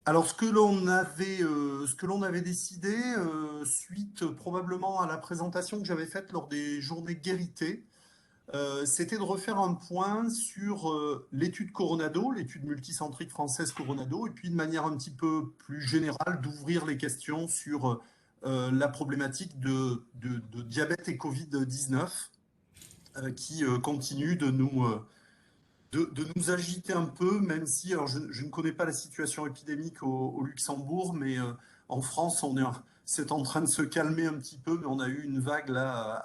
Alors, ce que l'on avait décidé, suite probablement à la présentation que j'avais faite lors des journées Guérité, c'était de refaire un point sur l'étude Coronado, l'étude multicentrique française Coronado, et puis de manière un petit peu plus générale, d'ouvrir les questions sur la problématique de diabète et Covid-19, qui continue de nous agiter un peu, même si, alors je ne connais pas la situation épidémique au Luxembourg, mais en France, c'est en train de se calmer un petit peu, mais on a eu une vague là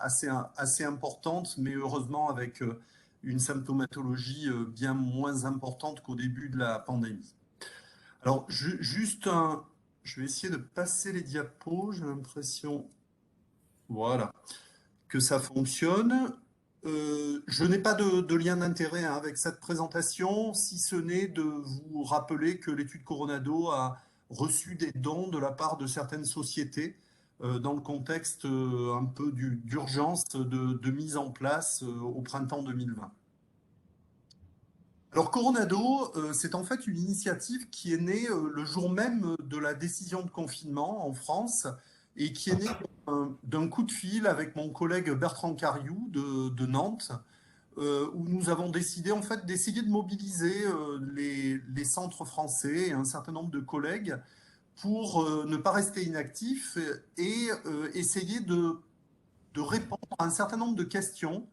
assez importante, mais heureusement avec une symptomatologie bien moins importante qu'au début de la pandémie. Alors, je vais essayer de passer les diapos, j'ai l'impression, voilà, que ça fonctionne. Je n'ai pas de lien d'intérêt hein, avec cette présentation, si ce n'est de vous rappeler que l'étude Coronado a reçu des dons de la part de certaines sociétés dans le contexte un peu d'urgence de mise en place au printemps 2020. Alors Coronado, c'est en fait une initiative qui est née le jour même de la décision de confinement en France et qui est née d'un coup de fil avec mon collègue Bertrand Cariou de Nantes, où nous avons décidé en fait d'essayer de mobiliser les centres français et un certain nombre de collègues pour ne pas rester inactifs et essayer de répondre à un certain nombre de questions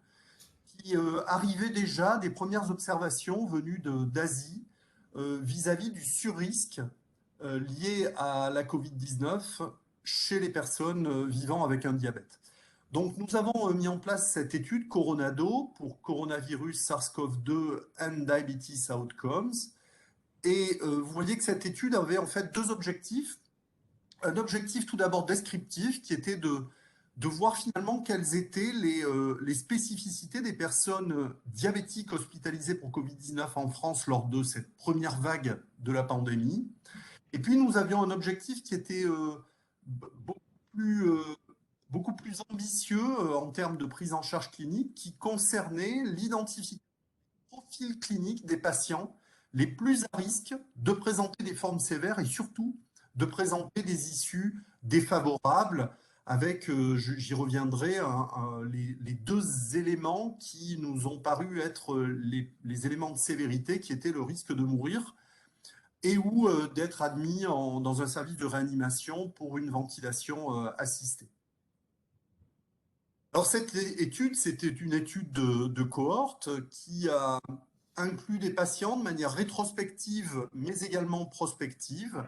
qui arrivaient déjà des premières observations venues d'Asie vis-à-vis du surrisque lié à la Covid-19 chez les personnes vivant avec un diabète. Donc, nous avons mis en place cette étude Coronado pour coronavirus SARS-CoV-2 and diabetes outcomes. Et vous voyez que cette étude avait en fait deux objectifs. Un objectif tout d'abord descriptif qui était de voir finalement quelles étaient les spécificités des personnes diabétiques hospitalisées pour Covid-19 en France lors de cette première vague de la pandémie. Et puis nous avions un objectif qui était beaucoup plus, euh, beaucoup plus ambitieux en termes de prise en charge clinique qui concernait l'identification du profil clinique des patients les plus à risque de présenter des formes sévères et surtout de présenter des issues défavorables avec, j'y reviendrai, les deux éléments qui nous ont paru être les éléments de sévérité qui étaient le risque de mourir et ou d'être admis dans un service de réanimation pour une ventilation assistée. Alors cette étude, c'était une étude de cohorte qui a inclus des patients de manière rétrospective, mais également prospective.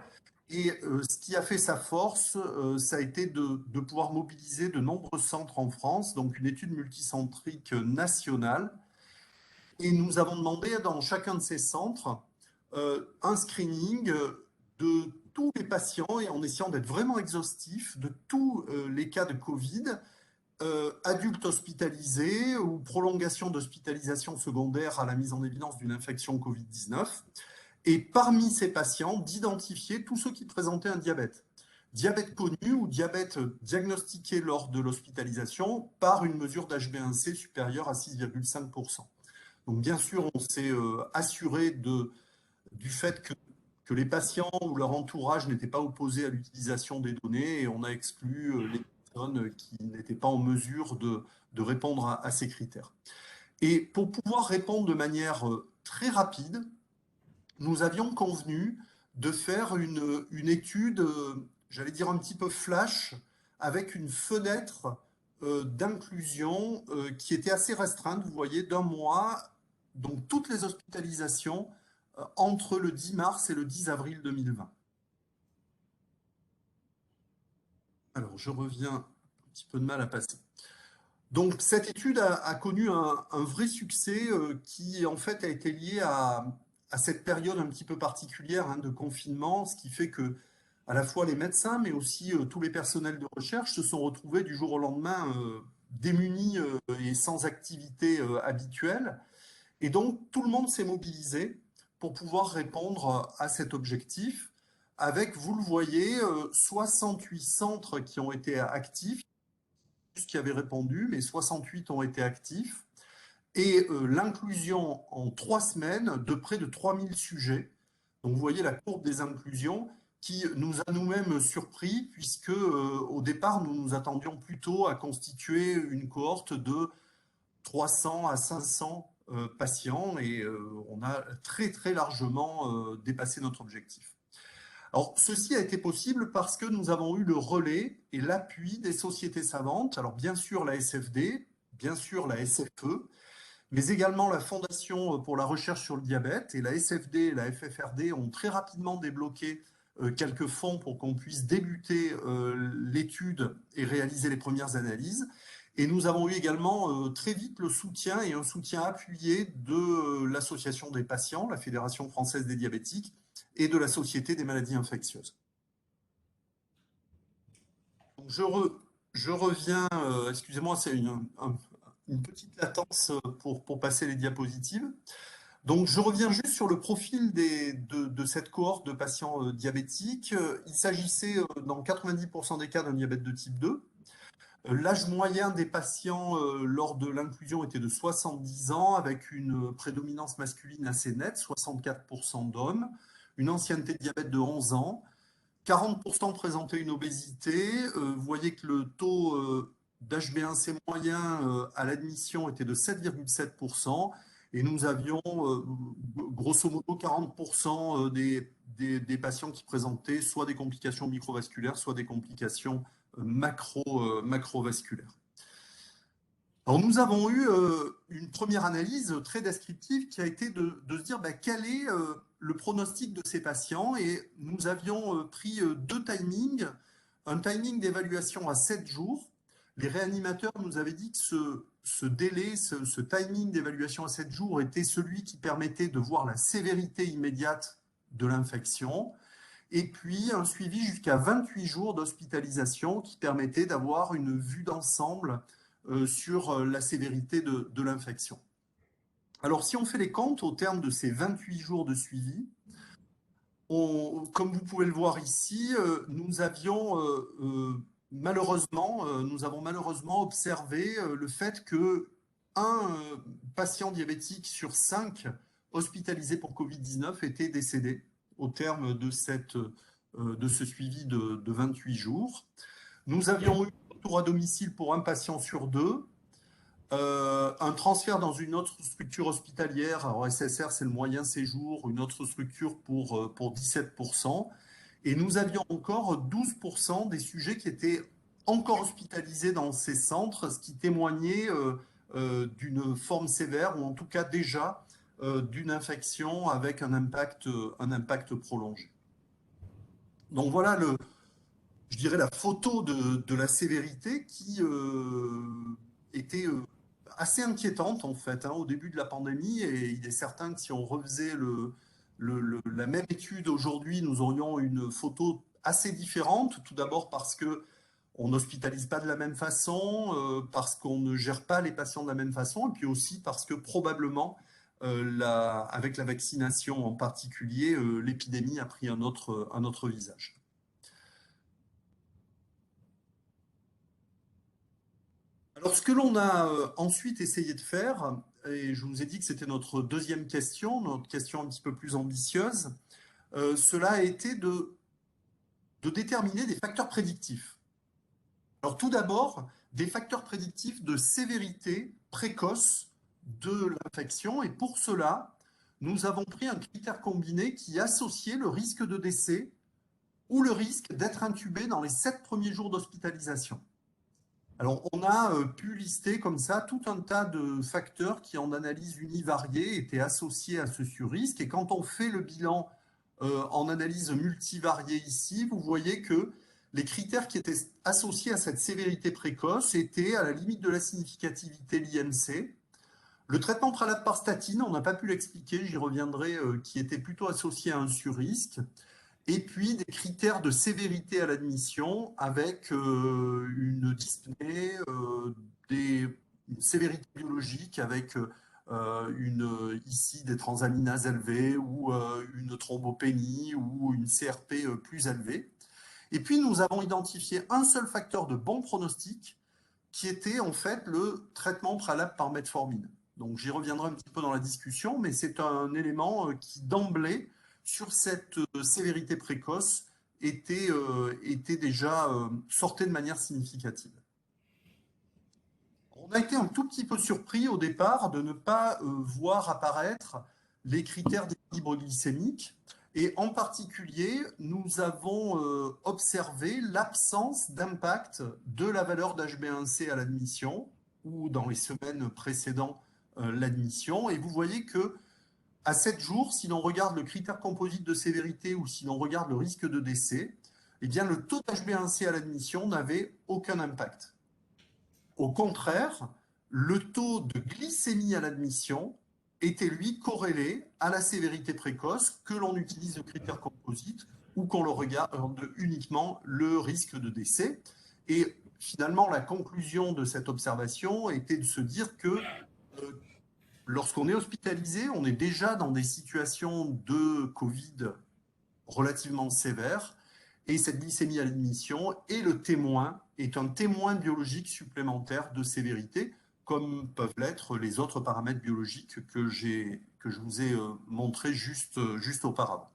Et ce qui a fait sa force, ça a été de pouvoir mobiliser de nombreux centres en France, donc une étude multicentrique nationale. Et nous avons demandé dans chacun de ces centres un screening de tous les patients et en essayant d'être vraiment exhaustif de tous les cas de Covid adultes hospitalisés ou prolongation d'hospitalisation secondaire à la mise en évidence d'une infection Covid-19. Et parmi ces patients, d'identifier tous ceux qui présentaient un diabète. Diabète connu ou diabète diagnostiqué lors de l'hospitalisation par une mesure d'HbA1c supérieure à 6,5%. Donc bien sûr, on s'est assuré du fait que les patients ou leur entourage n'étaient pas opposés à l'utilisation des données et on a exclu les personnes qui n'étaient pas en mesure de répondre à ces critères. Et pour pouvoir répondre de manière très rapide, nous avions convenu de faire une étude, j'allais dire un petit peu flash, avec une fenêtre d'inclusion qui était assez restreinte, vous voyez, d'un mois, donc toutes les hospitalisations entre le 10 mars et le 10 avril 2020. Alors, je reviens un petit peu de mal à passer. Donc, cette étude a connu un vrai succès qui, en fait, a été lié à cette période un petit peu particulière hein, de confinement, ce qui fait que, à la fois les médecins, mais aussi tous les personnels de recherche se sont retrouvés du jour au lendemain démunis et sans activité habituelle. Et donc, tout le monde s'est mobilisé pour pouvoir répondre à cet objectif, avec, vous le voyez, 68 centres qui ont été actifs, qui avaient répondu, mais 68 ont été actifs, et l'inclusion en 3 semaines de près de 3000 sujets, Donc vous voyez la courbe des inclusions qui nous a nous-mêmes surpris puisque au départ nous nous attendions plutôt à constituer une cohorte de 300 à 500 patients et on a très très largement dépassé notre objectif. Alors, ceci a été possible parce que nous avons eu le relais et l'appui des sociétés savantes. Alors, bien sûr, la SFD, bien sûr, la SFE, mais également la Fondation pour la recherche sur le diabète. Et la SFD et la FFRD ont très rapidement débloqué quelques fonds pour qu'on puisse débuter l'étude et réaliser les premières analyses. Et nous avons eu également très vite le soutien et un soutien appuyé de l'Association des patients, la Fédération française des diabétiques, et de la Société des maladies infectieuses. Donc je reviens, excusez-moi, c'est une petite latence pour passer les diapositives. Donc je reviens juste sur le profil de cette cohorte de patients diabétiques. Il s'agissait dans 90% des cas d'un diabète de type 2. L'âge moyen des patients lors de l'inclusion était de 70 ans, avec une prédominance masculine assez nette, 64% d'hommes, une ancienneté de diabète de 11 ans, 40% présentaient une obésité. Vous voyez que le taux d'HbA1c moyen à l'admission était de 7,7%, et nous avions grosso modo 40% des patients qui présentaient soit des complications microvasculaires, soit des complications macrovasculaires. Alors nous avons eu une première analyse très descriptive qui a été de se dire quel est le pronostic de ces patients, et nous avions pris deux timings, un timing d'évaluation à 7 jours. Les réanimateurs nous avaient dit que ce délai, ce timing d'évaluation à 7 jours était celui qui permettait de voir la sévérité immédiate de l'infection, et puis un suivi jusqu'à 28 jours d'hospitalisation qui permettait d'avoir une vue d'ensemble sur la sévérité de l'infection. Alors, si on fait les comptes au terme de ces 28 jours de suivi, comme vous pouvez le voir ici, nous avons malheureusement observé le fait que un patient diabétique sur 5 hospitalisé pour Covid-19 était décédé au terme de ce suivi de 28 jours. Nous avions eu un retour à domicile pour un patient sur 2. Un transfert dans une autre structure hospitalière, alors SSR c'est le moyen séjour, une autre structure pour 17%. Et nous avions encore 12% des sujets qui étaient encore hospitalisés dans ces centres, ce qui témoignait d'une forme sévère, ou en tout cas déjà d'une infection avec un impact prolongé. Donc voilà je dirais la photo de la sévérité qui était assez inquiétante en fait au début de la pandémie, et il est certain que si on refaisait la même étude aujourd'hui, nous aurions une photo assez différente. Tout d'abord parce que on n'hospitalise pas de la même façon, parce qu'on ne gère pas les patients de la même façon, et puis aussi parce que probablement avec la vaccination en particulier, l'épidémie a pris un autre visage. Alors, ce que l'on a ensuite essayé de faire, et je vous ai dit que c'était notre deuxième question, notre question un petit peu plus ambitieuse, cela a été de déterminer des facteurs prédictifs. Alors, tout d'abord, des facteurs prédictifs de sévérité précoce de l'infection, et pour cela, nous avons pris un critère combiné qui associait le risque de décès ou le risque d'être intubé dans les 7 premiers jours d'hospitalisation. Alors, on a pu lister comme ça tout un tas de facteurs qui, en analyse univariée, étaient associés à ce surrisque. Et quand on fait le bilan en analyse multivariée ici, vous voyez que les critères qui étaient associés à cette sévérité précoce étaient à la limite de la significativité l'IMC. Le traitement préalable par statine, on n'a pas pu l'expliquer, j'y reviendrai, qui était plutôt associé à un surrisque. Et puis des critères de sévérité à l'admission avec une dyspnée, une sévérité biologique avec ici des transaminases élevées, ou une thrombopénie ou une CRP plus élevée. Et puis nous avons identifié un seul facteur de bon pronostic qui était en fait le traitement préalable par metformine. Donc j'y reviendrai un petit peu dans la discussion, mais c'est un élément qui d'emblée sur cette sévérité précoce était déjà sortait de manière significative. On a été un tout petit peu surpris au départ de ne pas voir apparaître les critères d'équilibre glycémique. Et en particulier, nous avons observé l'absence d'impact de la valeur d'HbA1c à l'admission ou dans les semaines précédant l'admission. Et vous voyez que à 7 jours, si l'on regarde le critère composite de sévérité ou si l'on regarde le risque de décès, eh bien, le taux d'HbA1c à l'admission n'avait aucun impact. Au contraire, le taux de glycémie à l'admission était, lui, corrélé à la sévérité précoce, que l'on utilise le critère composite ou qu'on le regarde uniquement le risque de décès. Et finalement, la conclusion de cette observation était de se dire que lorsqu'on est hospitalisé, on est déjà dans des situations de Covid relativement sévères, et cette glycémie à l'admission est un témoin biologique supplémentaire de sévérité, comme peuvent l'être les autres paramètres biologiques que je vous ai montrés juste auparavant.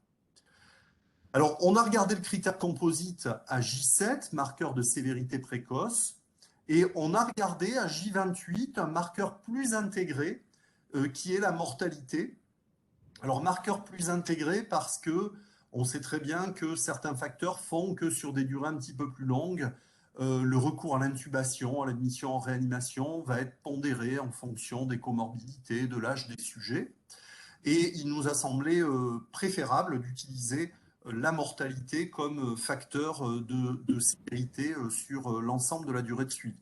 Alors, on a regardé le critère composite à J7, marqueur de sévérité précoce, et on a regardé à J28 un marqueur plus intégré, qui est la mortalité. Alors, marqueur plus intégré parce que on sait très bien que certains facteurs font que sur des durées un petit peu plus longues, le recours à l'intubation, à l'admission en réanimation va être pondéré en fonction des comorbidités, de l'âge des sujets. Et il nous a semblé préférable d'utiliser la mortalité comme facteur de sévérité sur l'ensemble de la durée de suivi.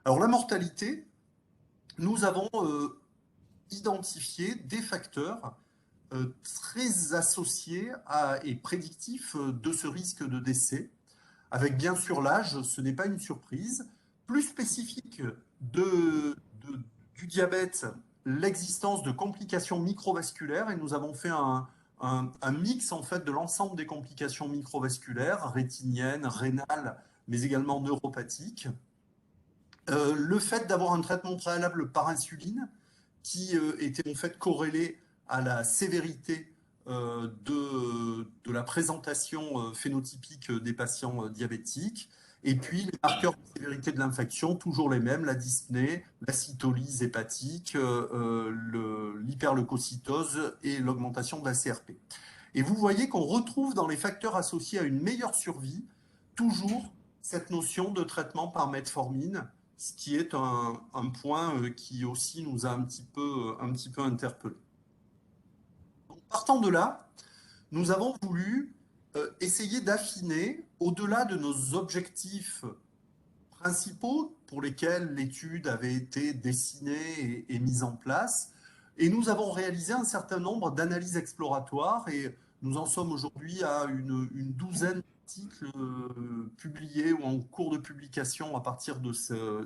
Alors la mortalité, nous avons identifié des facteurs très associés et prédictifs de ce risque de décès, avec bien sûr l'âge, ce n'est pas une surprise, plus spécifique du diabète, l'existence de complications microvasculaires, et nous avons fait un mix en fait de l'ensemble des complications microvasculaires, rétiniennes, rénales, mais également neuropathiques. Le fait d'avoir un traitement préalable par insuline, qui était en fait corrélé à la sévérité de la présentation phénotypique des patients diabétiques. Et puis les marqueurs de sévérité de l'infection, toujours les mêmes, la dyspnée, la cytolyse hépatique, l'hyperleucocytose et l'augmentation de la CRP. Et vous voyez qu'on retrouve dans les facteurs associés à une meilleure survie toujours cette notion de traitement par metformine, ce qui est un point qui aussi nous a un petit peu interpellés. Partant de là, nous avons voulu essayer d'affiner, au-delà de nos objectifs principaux pour lesquels l'étude avait été dessinée et mise en place, et nous avons réalisé un certain nombre d'analyses exploratoires, et nous en sommes aujourd'hui à une douzaine d'articles publiés ou en cours de publication à partir de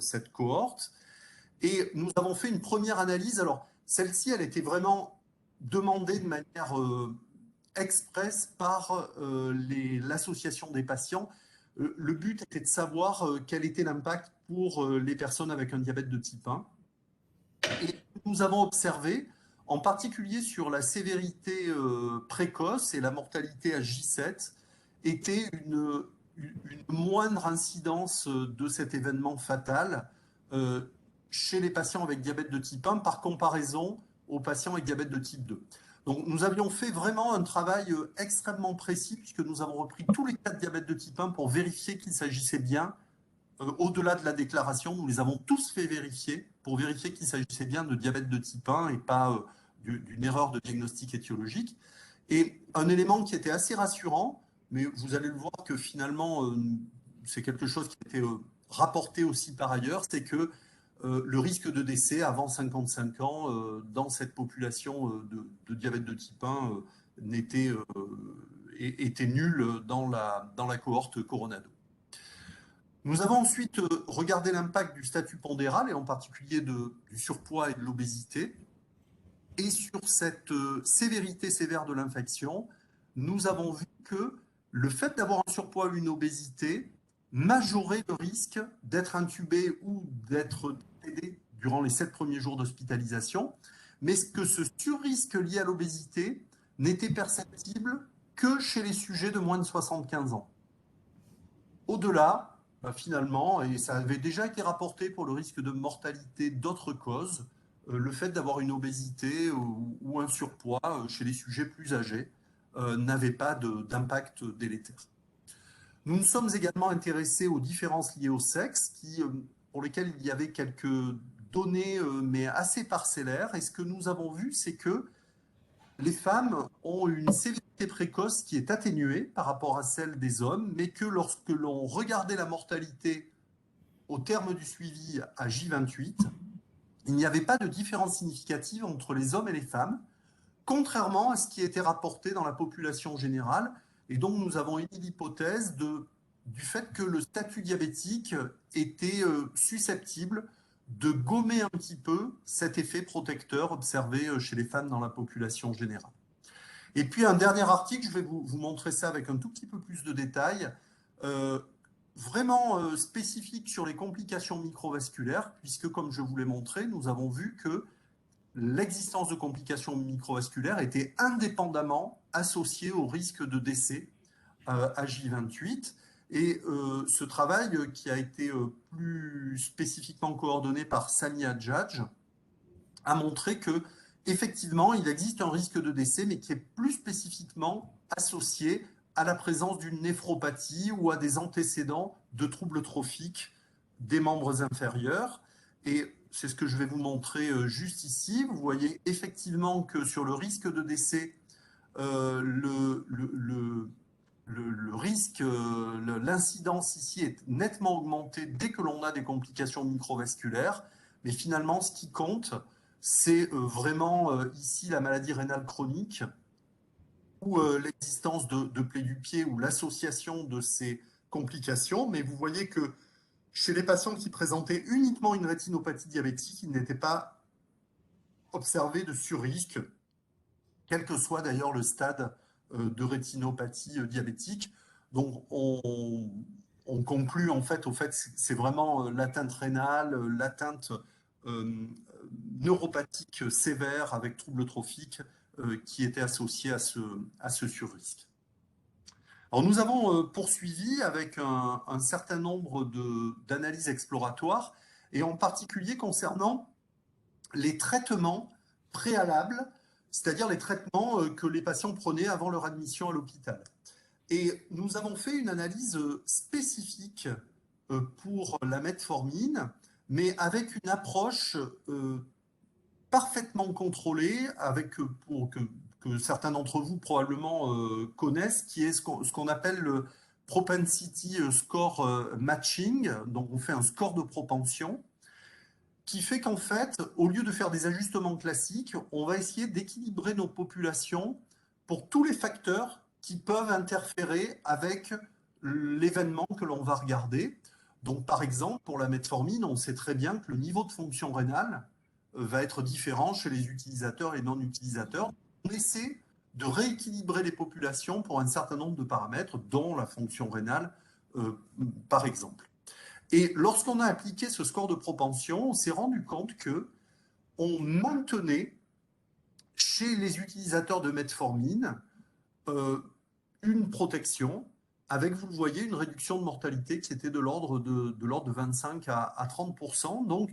cette cohorte. Et nous avons fait une première analyse. Alors, celle-ci, elle était vraiment demandée de manière express par l'association des patients. Le but était de savoir quel était l'impact pour les personnes avec un diabète de type 1. Et nous avons observé, en particulier sur la sévérité précoce et la mortalité à J7, était une moindre incidence de cet événement fatal chez les patients avec diabète de type 1 par comparaison aux patients avec diabète de type 2. Donc nous avions fait vraiment un travail extrêmement précis puisque nous avons repris tous les cas de diabète de type 1 pour vérifier qu'il s'agissait bien, au-delà de la déclaration, nous les avons tous fait vérifier pour vérifier qu'il s'agissait bien de diabète de type 1 et pas d'une erreur de diagnostic étiologique. Et un élément qui était assez rassurant, mais vous allez le voir que finalement c'est quelque chose qui a été rapporté aussi par ailleurs, c'est que le risque de décès avant 55 ans dans cette population de diabète de type 1 était nul dans la cohorte Coronado. Nous avons ensuite regardé l'impact du statut pondéral et en particulier du surpoids et de l'obésité. Et sur cette sévérité sévère de l'infection, nous avons vu que le fait d'avoir un surpoids ou une obésité majorait le risque d'être intubé ou d'être décédé durant les 7 premiers jours d'hospitalisation, mais que ce surrisque lié à l'obésité n'était perceptible que chez les sujets de moins de 75 ans. Au-delà, finalement, et ça avait déjà été rapporté pour le risque de mortalité d'autres causes, le fait d'avoir une obésité ou un surpoids chez les sujets plus âgés n'avait pas d'impact délétère. Nous nous sommes également intéressés aux différences liées au sexe, pour lesquelles il y avait quelques données, mais assez parcellaires. Et ce que nous avons vu, c'est que les femmes ont une sévérité précoce qui est atténuée par rapport à celle des hommes, mais que lorsque l'on regardait la mortalité au terme du suivi à J28, il n'y avait pas de différence significative entre les hommes et les femmes, contrairement à ce qui était rapporté dans la population générale. Et donc nous avons émis l'hypothèse du fait que le statut diabétique était susceptible de gommer un petit peu cet effet protecteur observé chez les femmes dans la population générale. Et puis un dernier article, je vais vous montrer ça avec un tout petit peu plus de détails, euh, vraiment spécifique sur les complications microvasculaires, puisque comme je vous l'ai montré, nous avons vu que l'existence de complications microvasculaires était indépendamment associée au risque de décès à J28. Et ce travail qui a été plus spécifiquement coordonné par Sami Hadjadj a montré que effectivement, il existe un risque de décès, mais qui est plus spécifiquement associé à la présence d'une néphropathie ou à des antécédents de troubles trophiques des membres inférieurs. Et c'est ce que je vais vous montrer juste ici. Vous voyez effectivement que sur le risque de décès, le risque, l'incidence ici est nettement augmentée dès que l'on a des complications microvasculaires. Mais finalement, ce qui compte, c'est vraiment ici la maladie rénale chronique ou l'existence de plaies du pied ou l'association de ces complications. Mais vous voyez que chez les patients qui présentaient uniquement une rétinopathie diabétique, il n'était pas observé de surrisque, quel que soit d'ailleurs le stade de rétinopathie diabétique. Donc on conclut en fait au fait que c'est vraiment l'atteinte rénale, l'atteinte euh, neuropathique sévère avec troubles trophiques qui était associée à ce surrisque. Alors nous avons poursuivi avec un certain nombre d'analyses exploratoires et en particulier concernant les traitements préalables, c'est-à-dire les traitements que les patients prenaient avant leur admission à l'hôpital. Et nous avons fait une analyse spécifique pour la metformine, mais avec une approche parfaitement contrôlée, avec, que certains d'entre vous probablement connaissent, qui est ce qu'on appelle le propensity score matching. Donc on fait un score de propension qui fait qu'en fait, au lieu de faire des ajustements classiques, on va essayer d'équilibrer nos populations pour tous les facteurs qui peuvent interférer avec l'événement que l'on va regarder. Donc, par exemple, pour la metformine, on sait très bien que le niveau de fonction rénale va être différent chez les utilisateurs et non-utilisateurs. On essaie de rééquilibrer les populations pour un certain nombre de paramètres, dont la fonction rénale, par exemple. Et lorsqu'on a appliqué ce score de propension, on s'est rendu compte que on maintenait chez les utilisateurs de metformine euh, une protection avec, vous le voyez, une réduction de mortalité qui était de l'ordre de 25 à 30%. Donc,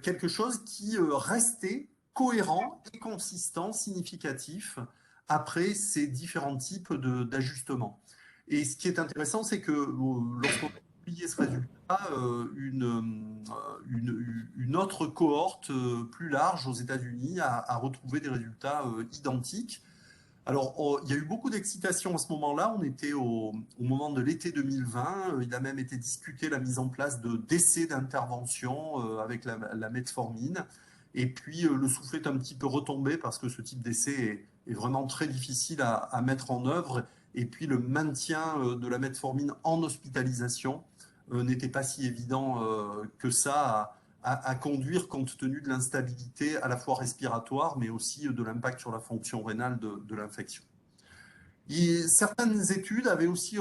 quelque chose qui restait cohérent et consistant, significatif, après ces différents types d'ajustements. Et ce qui est intéressant, c'est que lorsqu'on a publié ce résultat, une autre cohorte plus large aux États-Unis a retrouvé des résultats identiques. Alors, il y a eu beaucoup d'excitation à ce moment-là. On était au moment de l'été 2020. Il a même été discuté la mise en place d'essais d'intervention avec la metformine. Et puis, le soufflet est un petit peu retombé parce que ce type d'essai est vraiment très difficile à mettre en œuvre. Et puis, le maintien de la metformine en hospitalisation n'était pas si évident que ça à conduire compte tenu de l'instabilité à la fois respiratoire, mais aussi de l'impact sur la fonction rénale de l'infection. Certaines études avaient aussi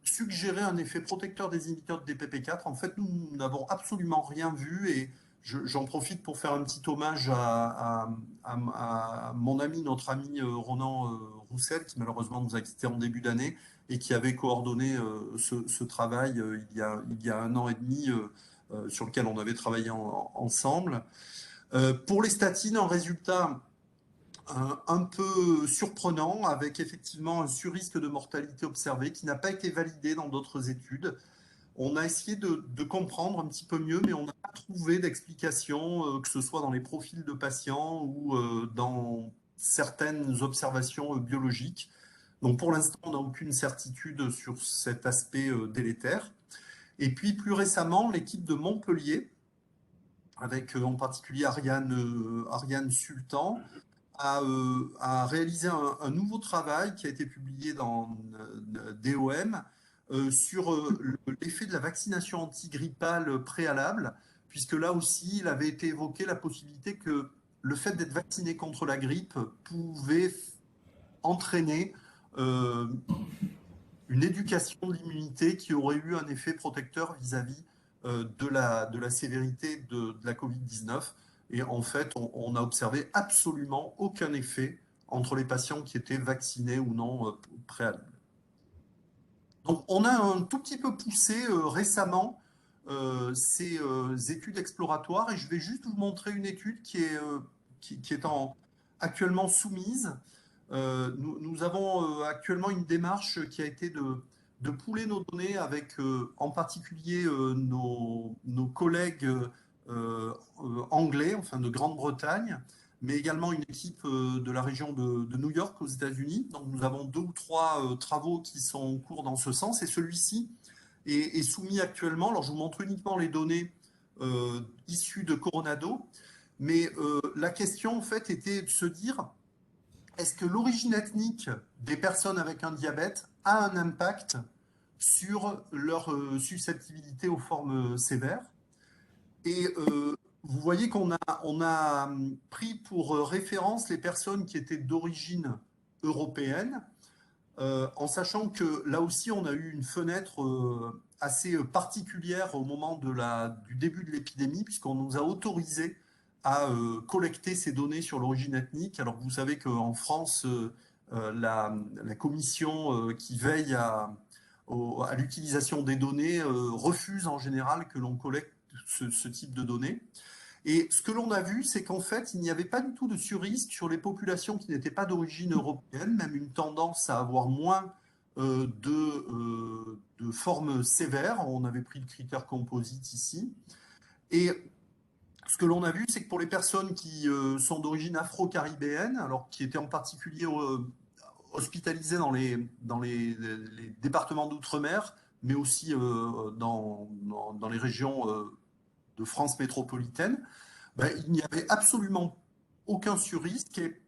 suggéré un effet protecteur des inhibiteurs de DPP4. En fait, nous n'avons absolument rien vu et j'en profite pour faire un petit hommage à mon ami, notre ami Ronan Roussel, qui malheureusement nous a quittés en début d'année et qui avait coordonné ce travail il y a un an et demi, sur lequel on avait travaillé ensemble. Pour les statines, un résultat un peu surprenant, avec effectivement un surrisque de mortalité observé qui n'a pas été validé dans d'autres études. On a essayé de comprendre un petit peu mieux, mais on n'a pas trouvé d'explication, que ce soit dans les profils de patients ou dans certaines observations biologiques. Donc pour l'instant, on n'a aucune certitude sur cet aspect délétère. Et puis plus récemment, l'équipe de Montpellier, avec en particulier Ariane Sultan, a réalisé un nouveau travail qui a été publié dans DOM sur l'effet de la vaccination antigrippale préalable, puisque là aussi, il avait été évoqué la possibilité que le fait d'être vacciné contre la grippe pouvait entraîner euh, une éducation de l'immunité qui aurait eu un effet protecteur vis-à-vis de la sévérité de la Covid-19. Et en fait, on a observé absolument aucun effet entre les patients qui étaient vaccinés ou non préalable. Donc, on a un tout petit peu poussé récemment ces études exploratoires et je vais juste vous montrer une étude qui est actuellement soumise. Nous avons actuellement une démarche qui a été de pooler nos données avec en particulier nos collègues anglais, enfin de Grande-Bretagne, mais également une équipe de la région de New York aux États-Unis. Donc nous avons deux ou trois travaux qui sont en cours dans ce sens et celui-ci est soumis actuellement. Alors je vous montre uniquement les données issues de Coronado, mais la question en fait était de se dire est-ce que l'origine ethnique des personnes avec un diabète a un impact sur leur susceptibilité aux formes sévères? Et vous voyez on a pris pour référence les personnes qui étaient d'origine européenne, en sachant que là aussi on a eu une fenêtre assez particulière au moment du début de l'épidémie, puisqu'on nous a autorisé à collecter ces données sur l'origine ethnique. Alors vous savez qu'en France, la commission qui veille à l'utilisation des données refuse en général que l'on collecte ce type de données. Et ce que l'on a vu, c'est qu'en fait, il n'y avait pas du tout de surrisque sur les populations qui n'étaient pas d'origine européenne, même une tendance à avoir moins de formes sévères. On avait pris le critère composite ici. Et ce que l'on a vu, c'est que pour les personnes qui sont d'origine afro-caribéenne, alors qui étaient en particulier hospitalisées les départements d'outre-mer, mais aussi dans les régions de France métropolitaine, ben, il n'y avait absolument aucun surrisque et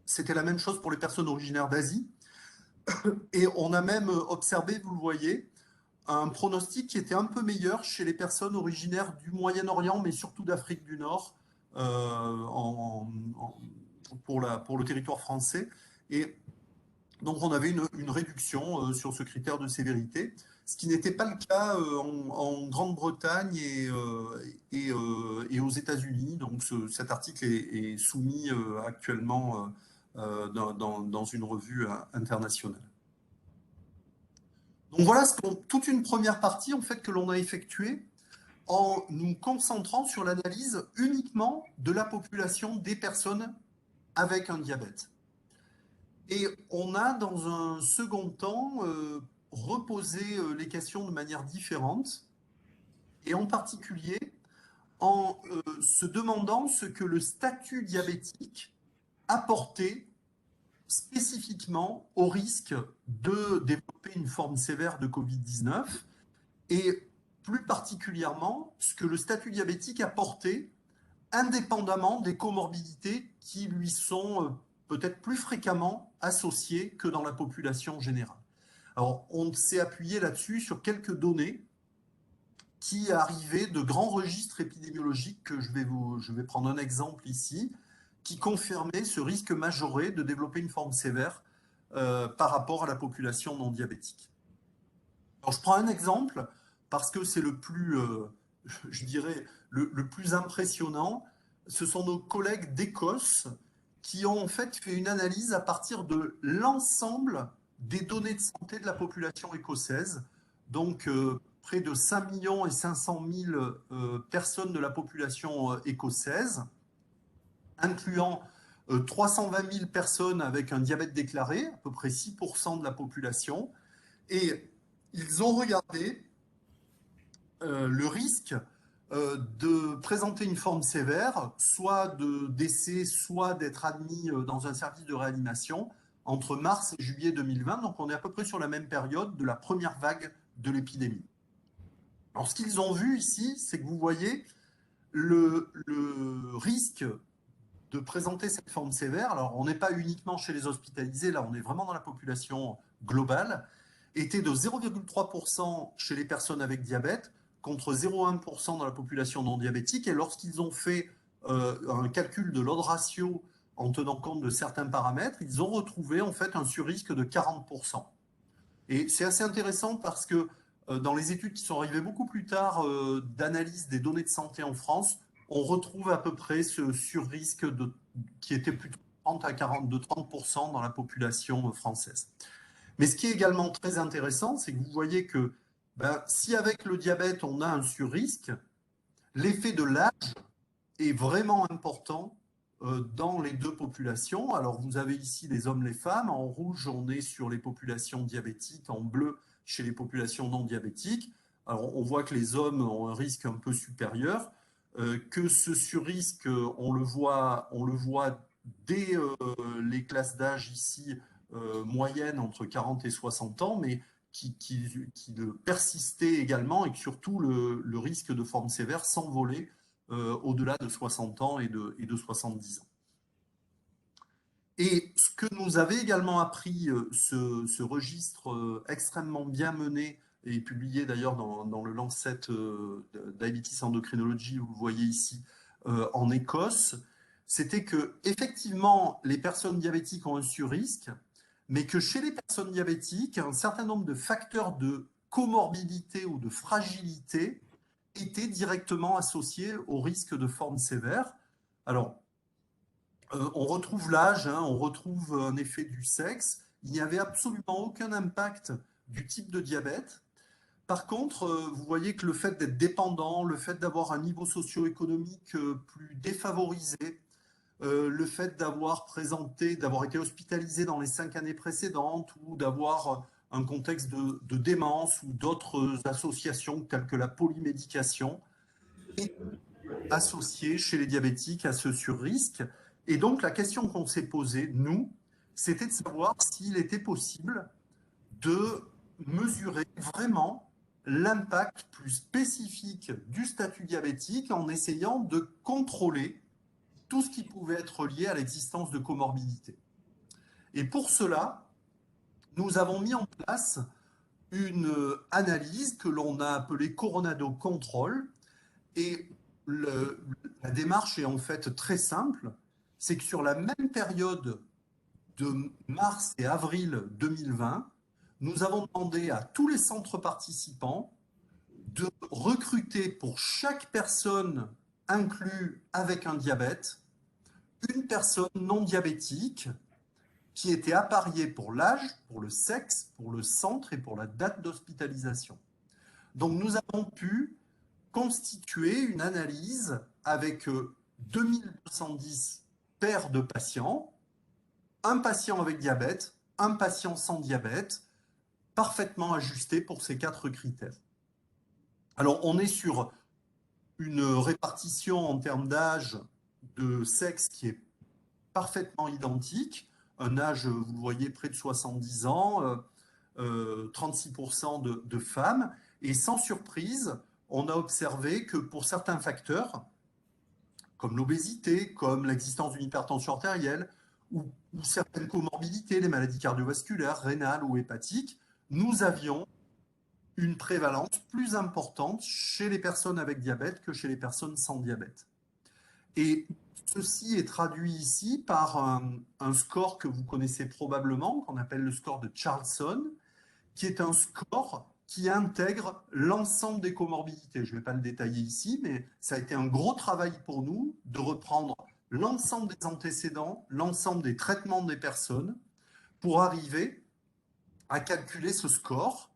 c'était la même chose pour les personnes originaires d'Asie. Et on a même observé, vous le voyez, un pronostic qui était un peu meilleur chez les personnes originaires du Moyen-Orient, mais surtout d'Afrique du Nord, pour le territoire français. Et donc on avait une réduction sur ce critère de sévérité, ce qui n'était pas le cas en Grande-Bretagne et aux États-Unis. Donc cet article est soumis actuellement dans une revue internationale. Donc voilà toute une première partie en fait que l'on a effectuée en nous concentrant sur l'analyse uniquement de la population des personnes avec un diabète. Et on a, dans un second temps, reposé les questions de manière différente, et en particulier en se demandant ce que le statut diabétique apportait spécifiquement au risque de développer une forme sévère de Covid-19, et plus particulièrement ce que le statut diabétique apportait indépendamment des comorbidités qui lui sont peut-être plus fréquemment associées que dans la population générale. Alors, on s'est appuyé là-dessus sur quelques données qui arrivaient de grands registres épidémiologiques que je vais prendre un exemple ici, qui confirmaient ce risque majoré de développer une forme sévère par rapport à la population non diabétique. Alors, je prends un exemple parce que c'est le plus je dirais, le plus impressionnant, ce sont nos collègues d'Écosse qui ont en fait fait une analyse à partir de l'ensemble des données de santé de la population écossaise. Donc, près de 5 millions et 500 000 personnes de la population écossaise, incluant 320 000 personnes avec un diabète déclaré, à peu près 6% de la population. Et ils ont regardé le risque de présenter une forme sévère, soit de décès, soit d'être admis dans un service de réanimation entre mars et juillet 2020. Donc on est à peu près sur la même période de la première vague de l'épidémie. Alors ce qu'ils ont vu ici, c'est que vous voyez le risque de présenter cette forme sévère. Alors on n'est pas uniquement chez les hospitalisés, là on est vraiment dans la population globale, était de 0,3% chez les personnes avec diabète contre 0,1% dans la population non diabétique. Et lorsqu'ils ont fait un calcul de l'odd ratio en tenant compte de certains paramètres, ils ont retrouvé en fait un surrisque de 40%. Et c'est assez intéressant parce que dans les études qui sont arrivées beaucoup plus tard d'analyse des données de santé en France, on retrouve à peu près ce surrisque qui était plutôt 30 à 40, de 30% dans la population française. Mais ce qui est également très intéressant, c'est que vous voyez que ben, si avec le diabète on a un surrisque, l'effet de l'âge est vraiment important dans les deux populations. Alors vous avez ici les hommes, les femmes. En rouge, on est sur les populations diabétiques. En bleu, chez les populations non diabétiques. Alors on voit que les hommes ont un risque un peu supérieur, que ce surrisque, on le voit dès les classes d'âge ici moyennes entre 40 et 60 ans, mais qui persistait également et que surtout le risque de forme sévère s'envolait au-delà de 60 ans et de 70 ans. Et ce que nous avait également appris ce registre extrêmement bien mené et publié d'ailleurs dans le Lancet Diabetes Endocrinology, vous le voyez ici, en Écosse, c'était que effectivement les personnes diabétiques ont un surrisque, mais que chez les personnes diabétiques, un certain nombre de facteurs de comorbidité ou de fragilité étaient directement associés au risque de forme sévère. Alors, on retrouve l'âge, hein, on retrouve un effet du sexe. Il n'y avait absolument aucun impact du type de diabète. Par contre, vous voyez que le fait d'être dépendant, le fait d'avoir un niveau socio-économique plus défavorisé, le fait d'avoir présenté, d'avoir été hospitalisé dans les 5 années précédentes ou d'avoir un contexte de démence ou d'autres associations telles que la polymédication est associé chez les diabétiques à ce surrisque. Et donc la question qu'on s'est posée, nous, c'était de savoir s'il était possible de mesurer vraiment l'impact plus spécifique du statut diabétique en essayant de contrôler tout ce qui pouvait être lié à l'existence de comorbidité. Et pour cela, nous avons mis en place une analyse que l'on a appelée Coronado Control. Et la démarche est en fait très simple. C'est que sur la même période de mars et avril 2020, nous avons demandé à tous les centres participants de recruter pour chaque personne inclue avec un diabète une personne non diabétique qui était appariée pour l'âge, pour le sexe, pour le centre et pour la date d'hospitalisation. Donc nous avons pu constituer une analyse avec 2210 paires de patients, un patient avec diabète, un patient sans diabète, parfaitement ajusté pour ces 4 critères. Alors on est sur une répartition en termes d'âge, de sexe qui est parfaitement identique. Un âge, vous le voyez, près de 70 ans, 36% de femmes. Et sans surprise, on a observé que pour certains facteurs, comme l'obésité, comme l'existence d'une hypertension artérielle, ou certaines comorbidités, les maladies cardiovasculaires, rénales ou hépatiques, nous avions une prévalence plus importante chez les personnes avec diabète que chez les personnes sans diabète. Et ceci est traduit ici par un score que vous connaissez probablement, qu'on appelle le score de Charlson, qui est un score qui intègre l'ensemble des comorbidités. Je ne vais pas le détailler ici, mais ça a été un gros travail pour nous de reprendre l'ensemble des antécédents, l'ensemble des traitements des personnes pour arriver à calculer ce score.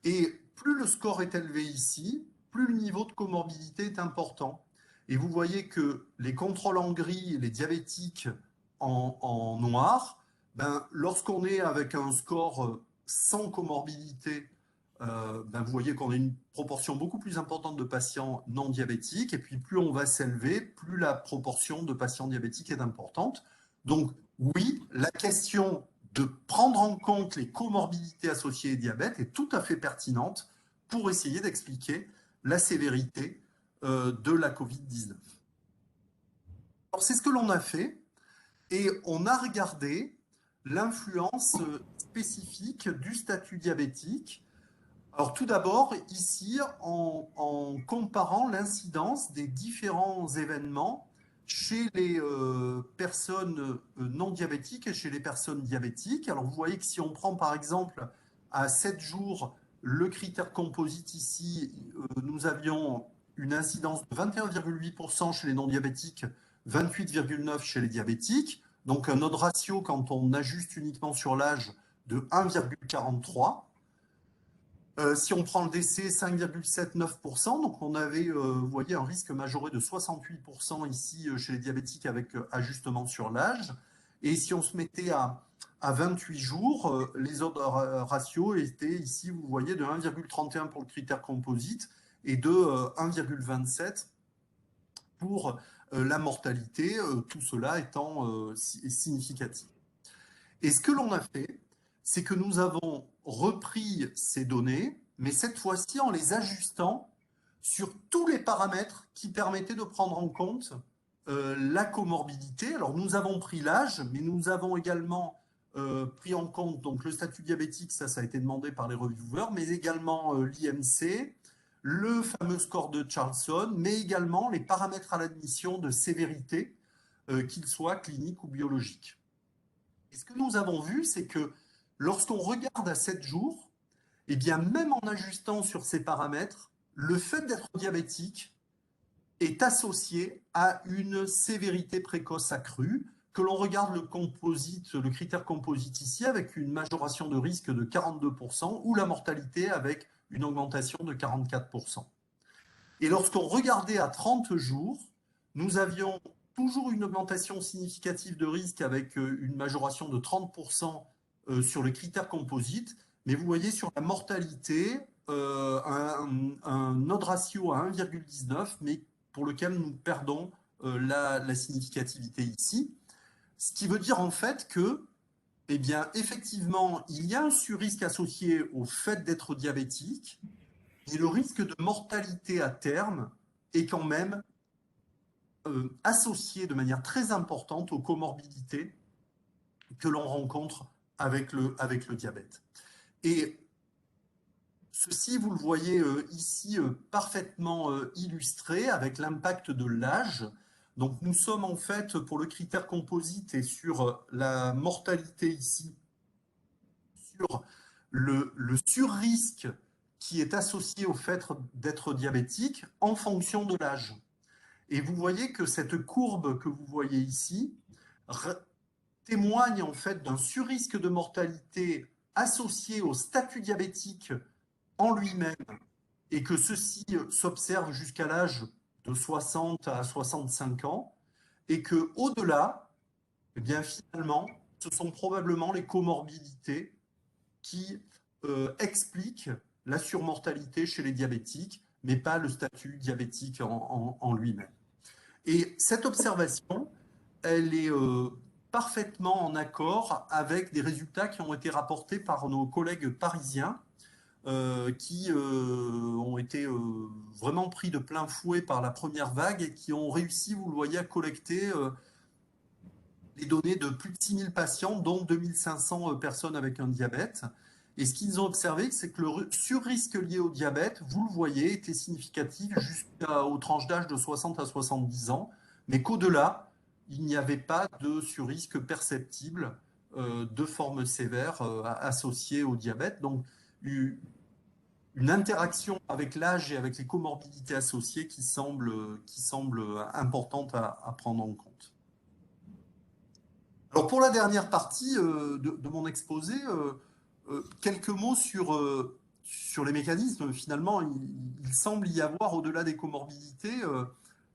Et plus le score est élevé ici, plus le niveau de comorbidité est important. Et vous voyez que les contrôles en gris et les diabétiques en noir, ben, lorsqu'on est avec un score sans comorbidité, ben, vous voyez qu'on a une proportion beaucoup plus importante de patients non diabétiques. Et puis plus on va s'élever, plus la proportion de patients diabétiques est importante. Donc oui, la question de prendre en compte les comorbidités associées au diabète est tout à fait pertinente pour essayer d'expliquer la sévérité de la Covid-19. Alors c'est ce que l'on a fait et on a regardé l'influence spécifique du statut diabétique. Alors tout d'abord, ici, en comparant l'incidence des différents événements chez les personnes non diabétiques et chez les personnes diabétiques. Alors vous voyez que si on prend par exemple à 7 jours le critère composite ici, nous avions une incidence de 21,8% chez les non diabétiques, 28,9% chez les diabétiques. Donc un odds ratio quand on ajuste uniquement sur l'âge de 1,43. Si on prend le décès, 5,79%, donc on avait, vous voyez, un risque majoré de 68% ici chez les diabétiques avec ajustement sur l'âge. Et si on se mettait à 28 jours, les autres ratios étaient ici, vous voyez, de 1,31 pour le critère composite et de 1,27 pour la mortalité, tout cela étant significatif. Et ce que l'on a fait, c'est que nous avons repris ces données, mais cette fois-ci en les ajustant sur tous les paramètres qui permettaient de prendre en compte la comorbidité. Alors nous avons pris l'âge, mais nous avons également pris en compte donc, le statut diabétique, ça a été demandé par les reviewers, mais également l'IMC, le fameux score de Charlson, mais également les paramètres à l'admission de sévérité, qu'ils soient cliniques ou biologiques. Et ce que nous avons vu, c'est que lorsqu'on regarde à 7 jours, eh bien, même en ajustant sur ces paramètres, le fait d'être diabétique est associé à une sévérité précoce accrue, que l'on regarde le critère composite ici, avec une majoration de risque de 42%, ou la mortalité avec une augmentation de 44%. Et lorsqu'on regardait à 30 jours, nous avions toujours une augmentation significative de risque avec une majoration de 30% sur le critère composite, mais vous voyez sur la mortalité, un odds ratio à 1,19, mais pour lequel nous perdons la significativité ici. Ce qui veut dire en fait que, eh bien, effectivement, il y a un surrisque associé au fait d'être diabétique, et le risque de mortalité à terme est quand même associé de manière très importante aux comorbidités que l'on rencontre avec le diabète. Et ceci, vous le voyez ici parfaitement illustré avec l'impact de l'âge. Donc nous sommes en fait pour le critère composite et sur la mortalité ici, sur le surrisque qui est associé au fait d'être diabétique en fonction de l'âge. Et vous voyez que cette courbe que vous voyez ici témoigne en fait d'un surrisque de mortalité associé au statut diabétique en lui-même et que ceci s'observe jusqu'à l'âge de 60 à 65 ans et que au-delà, eh bien finalement, ce sont probablement les comorbidités qui expliquent la surmortalité chez les diabétiques, mais pas le statut diabétique en lui-même. Et cette observation, elle est parfaitement en accord avec des résultats qui ont été rapportés par nos collègues parisiens qui ont été vraiment pris de plein fouet par la première vague et qui ont réussi, vous le voyez, à collecter les données de plus de 6000 patients, dont 2500 personnes avec un diabète. Et ce qu'ils ont observé, c'est que le surrisque lié au diabète, vous le voyez, était significatif jusqu'aux tranches d'âge de 60 à 70 ans, mais qu'au-delà, il n'y avait pas de surrisque perceptible de forme sévère associée au diabète. Donc, une interaction avec l'âge et avec les comorbidités associées qui semble importante à prendre en compte. Alors pour la dernière partie de mon exposé, quelques mots sur les mécanismes. Finalement, il semble y avoir, au-delà des comorbidités,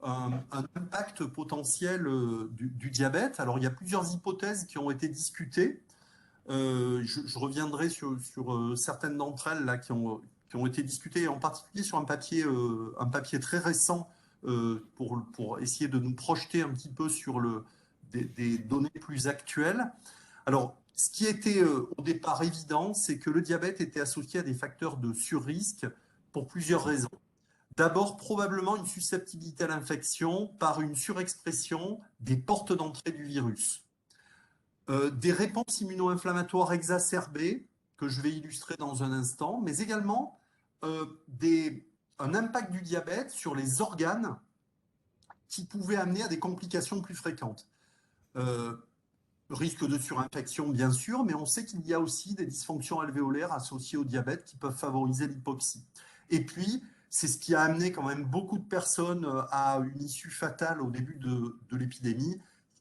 un impact potentiel du diabète. Alors il y a plusieurs hypothèses qui ont été discutées. Je reviendrai sur certaines d'entre elles là, qui ont été discutées, en particulier sur un papier très récent pour essayer de nous projeter un petit peu sur des données plus actuelles. Alors, ce qui était au départ évident, c'est que le diabète était associé à des facteurs de surrisque pour plusieurs raisons. D'abord, probablement une susceptibilité à l'infection par une surexpression des portes d'entrée du virus. Des réponses immuno-inflammatoires exacerbées, que je vais illustrer dans un instant, mais également un impact du diabète sur les organes qui pouvait amener à des complications plus fréquentes. Euh, Risque de surinfection, bien sûr, mais on sait qu'il y a aussi des dysfonctions alvéolaires associées au diabète qui peuvent favoriser l'hypoxie. Et puis, c'est ce qui a amené quand même beaucoup de personnes à une issue fatale au début de l'épidémie.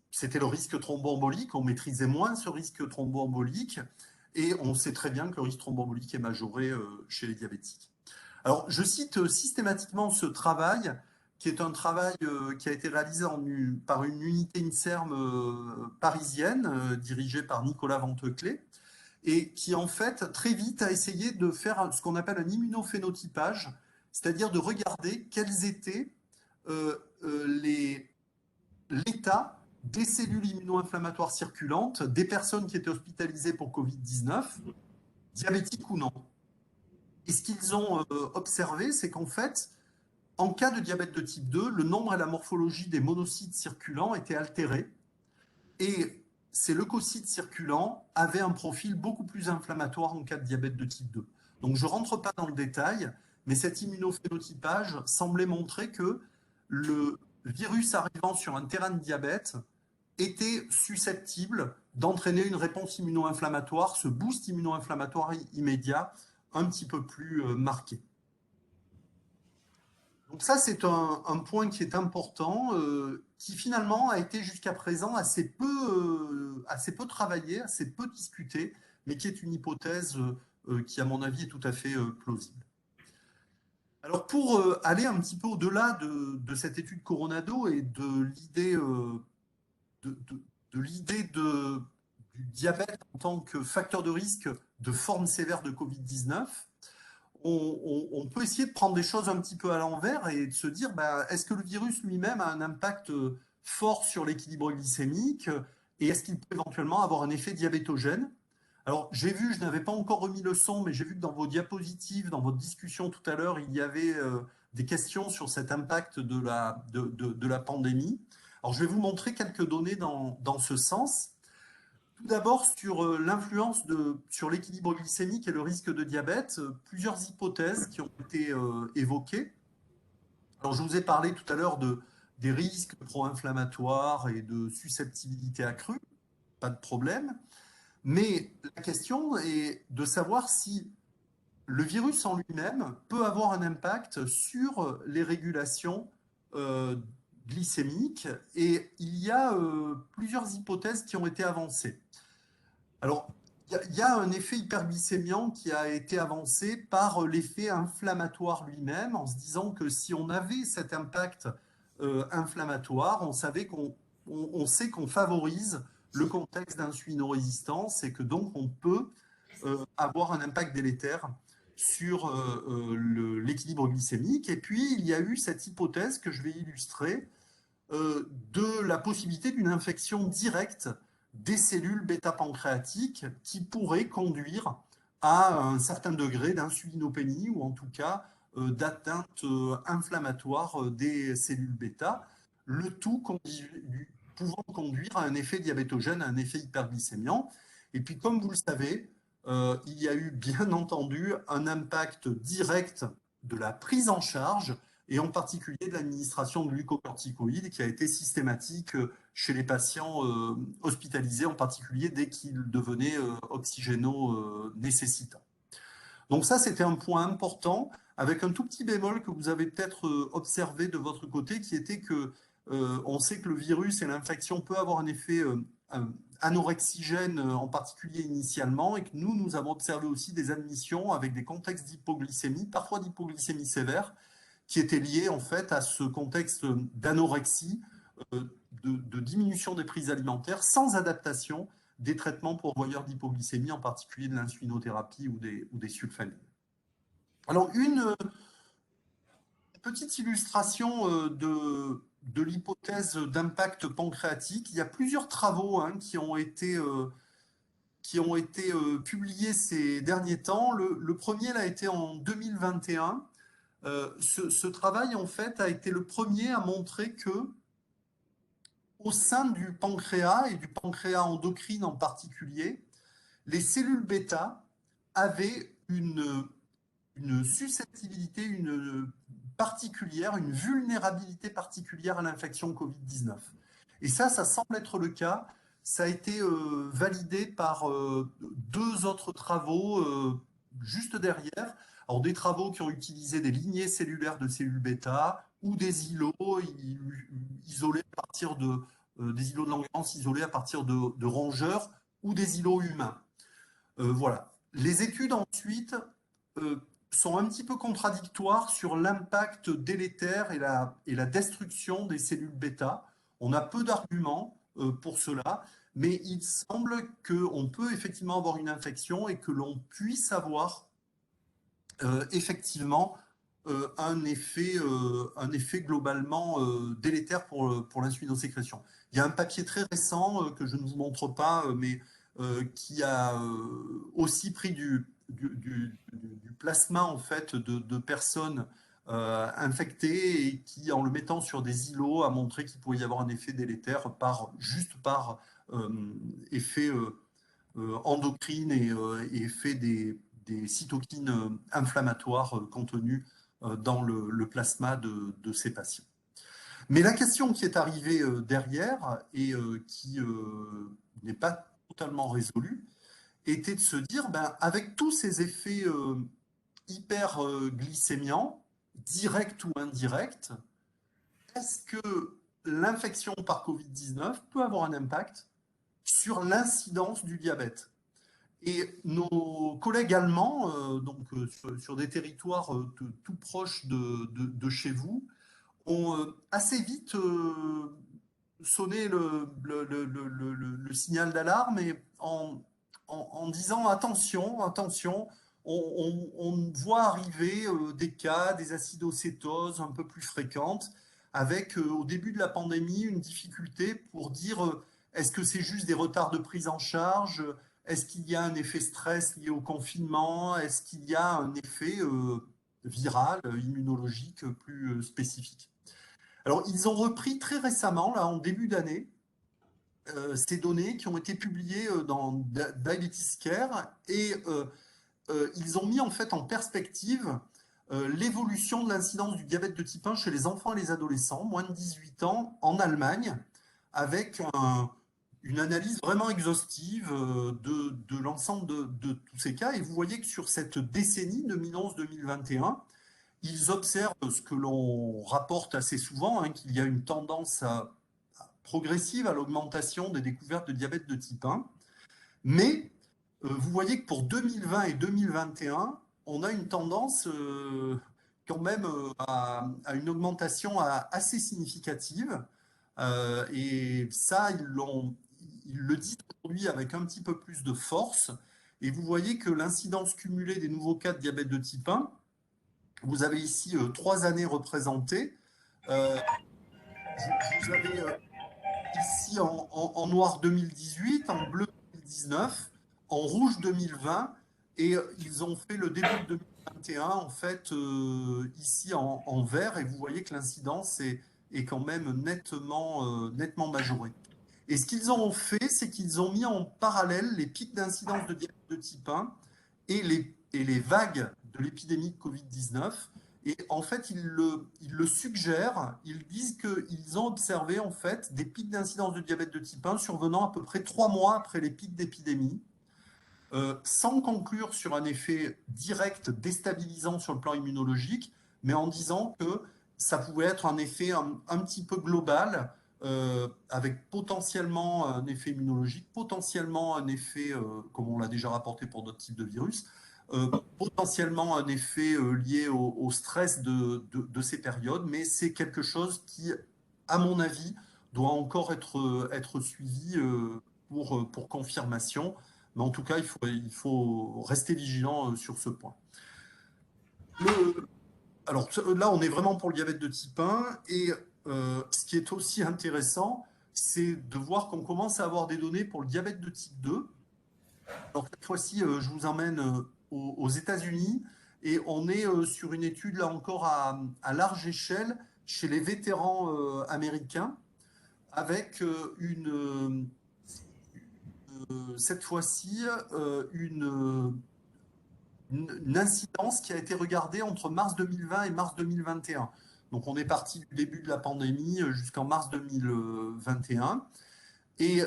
C'était le risque thromboembolique. On maîtrisait moins ce risque thromboembolique. Et on sait très bien que le risque thromboembolique est majoré chez les diabétiques. Alors, je cite systématiquement ce travail, qui est un travail qui a été réalisé par une unité INSERM parisienne, dirigée par Nicolas Venteclé, et qui, en fait, très vite a essayé de faire ce qu'on appelle un immunophénotypage, c'est-à-dire de regarder quels étaient euh, l'état des cellules immuno-inflammatoires circulantes des personnes qui étaient hospitalisées pour Covid-19, diabétiques ou non. Et ce qu'ils ont observé, c'est qu'en fait, en cas de diabète de type 2, le nombre et la morphologie des monocytes circulants étaient altérés et ces leucocytes circulants avaient un profil beaucoup plus inflammatoire en cas de diabète de type 2. Donc je ne rentre pas dans le détail, mais cet immunophénotypage semblait montrer que le virus arrivant sur un terrain de diabète était susceptible d'entraîner une réponse immuno-inflammatoire, ce boost immuno-inflammatoire immédiat un petit peu plus marqué. Donc ça, c'est un point qui est important, qui finalement a été jusqu'à présent assez peu travaillé, assez peu discuté, mais qui est une hypothèse qui, à mon avis, est tout à fait plausible. Alors pour aller un petit peu au-delà de cette étude Coronado et de, de- de l'idée du diabète en tant que facteur de risque de forme sévère de Covid-19, on peut essayer de prendre des choses un petit peu à l'envers et de se dire, bah, est-ce que le virus lui-même a un impact fort sur l'équilibre glycémique et est-ce qu'il peut éventuellement avoir un effet diabétogène? Alors, j'ai vu, je n'avais pas encore remis le son, mais j'ai vu que dans vos diapositives, dans votre discussion tout à l'heure, il y avait des questions sur cet impact de la pandémie. Alors, je vais vous montrer quelques données dans ce sens. Tout d'abord, sur l'influence sur l'équilibre glycémique et le risque de diabète, plusieurs hypothèses qui ont été évoquées. Alors, je vous ai parlé tout à l'heure des risques pro-inflammatoires et de susceptibilité accrue, pas de problème. Mais la question est de savoir si le virus en lui-même peut avoir un impact sur les régulations euh, glycémiques. Et il y a plusieurs hypothèses qui ont été avancées. Alors, il y a un effet hyperglycémiant qui a été avancé par l'effet inflammatoire lui-même, en se disant que si on avait cet impact inflammatoire, on sait qu'on favorise le contexte d'insulinorésistance et que donc on peut avoir un impact délétère sur l'équilibre glycémique. Et puis, il y a eu cette hypothèse que je vais illustrer de la possibilité d'une infection directe des cellules bêta-pancréatiques qui pourrait conduire à un certain degré d'insulinopénie ou en tout cas d'atteinte inflammatoire des cellules bêta, le tout pouvant conduire à un effet diabétogène, à un effet hyperglycémiant. Et puis, comme vous le savez, il y a eu bien entendu un impact direct de la prise en charge et en particulier de l'administration de glucocorticoïdes qui a été systématique chez les patients hospitalisés, en particulier dès qu'ils devenaient oxygéno-nécessitants. Donc ça, c'était un point important, avec un tout petit bémol que vous avez peut-être observé de votre côté, qui était que on sait que le virus et l'infection peut avoir un effet euh, anorexigène, en particulier initialement, et que nous avons observé aussi des admissions avec des contextes d'hypoglycémie, parfois d'hypoglycémie sévère, qui étaient liés en fait à ce contexte d'anorexie, euh, de diminution des prises alimentaires, sans adaptation des traitements pourvoyeurs d'hypoglycémie, en particulier de l'insulinothérapie ou des sulfonines. Alors, une petite illustration de l'hypothèse d'impact pancréatique. Il y a plusieurs travaux hein, qui ont été publiés ces derniers temps. Le premier a été en 2021. Ce travail, en fait, a été le premier à montrer que au sein du pancréas et du pancréas endocrine en particulier, les cellules bêta avaient une susceptibilité, une particulière, une vulnérabilité particulière à l'infection Covid-19. Et ça semble être le cas. Ça a été validé par deux autres travaux juste derrière. Alors, des travaux qui ont utilisé des lignées cellulaires de cellules bêta ou des îlots isolés à partir des îlots de Langerhans isolés à partir de rongeurs ou des îlots humains. Voilà. Les études ensuite euh, sont un petit peu contradictoires sur l'impact délétère et la destruction des cellules bêta. On a peu d'arguments pour cela, mais il semble qu'on peut effectivement avoir une infection et que l'on puisse avoir effectivement un effet globalement délétère pour l'insulinosécrétion. Il y a un papier très récent que je ne vous montre pas, mais qui a aussi pris du plasma en fait de personnes infectées et qui, en le mettant sur des îlots, a montré qu'il pouvait y avoir un effet délétère juste par euh, effet endocrine et effet des cytokines inflammatoires contenues dans le plasma de ces patients. Mais la question qui est arrivée derrière et qui n'est pas totalement résolue était de se dire, ben, avec tous ces effets hyperglycémiants, directs ou indirects, est-ce que l'infection par Covid-19 peut avoir un impact sur l'incidence du diabète? Et nos collègues allemands, sur des territoires tout proches de chez vous, ont assez vite sonné le signal d'alarme et en disant attention, attention, on voit arriver des cas, des acidocétoses un peu plus fréquentes, avec au début de la pandémie une difficulté pour dire est-ce que c'est juste des retards de prise en charge? Est-ce qu'il y a un effet stress lié au confinement? Est-ce qu'il y a un effet viral, immunologique plus spécifique? Alors, ils ont repris très récemment, là, en début d'année, ces données qui ont été publiées dans Diabetes Care et ils ont mis en fait en perspective l'évolution de l'incidence du diabète de type 1 chez les enfants et les adolescents, moins de 18 ans, en Allemagne, avec une analyse vraiment exhaustive de l'ensemble de tous ces cas. Et vous voyez que sur cette décennie 2011-2021, ils observent ce que l'on rapporte assez souvent, hein, qu'il y a une tendance progressive à l'augmentation des découvertes de diabète de type 1. Mais vous voyez que pour 2020 et 2021, on a une tendance quand même à une augmentation assez significative. Et ça, ils le disent aujourd'hui avec un petit peu plus de force. Et vous voyez que l'incidence cumulée des nouveaux cas de diabète de type 1, vous avez ici 3 années représentées. Euh, vous avez ici en noir 2018, en bleu 2019, en rouge 2020, et ils ont fait le début de 2021 en fait ici en vert, et vous voyez que l'incidence est quand même nettement majorée. Et ce qu'ils ont fait, c'est qu'ils ont mis en parallèle les pics d'incidence de diabète de type 1 et les vagues de l'épidémie de Covid-19. Et en fait, ils le suggèrent, ils disent qu'ils ont observé en fait des pics d'incidence de diabète de type 1 survenant à peu près 3 mois après les pics d'épidémie. sans conclure sur un effet direct déstabilisant sur le plan immunologique, mais en disant que ça pouvait être un effet un petit peu global, avec potentiellement un effet immunologique, potentiellement un effet, comme on l'a déjà rapporté pour d'autres types de virus, euh, potentiellement un effet lié au stress de ces périodes, mais c'est quelque chose qui, à mon avis, doit encore être suivi pour confirmation. Mais en tout cas, il faut rester vigilant sur ce point. Le, alors là, on est vraiment pour le diabète de type 1 et ce qui est aussi intéressant, c'est de voir qu'on commence à avoir des données pour le diabète de type 2. Alors cette fois-ci, je vous emmène aux États-Unis et on est sur une étude là encore à large échelle chez les vétérans américains avec cette fois-ci une incidence qui a été regardée entre mars 2020 et mars 2021. Donc on est parti du début de la pandémie jusqu'en mars 2021. Et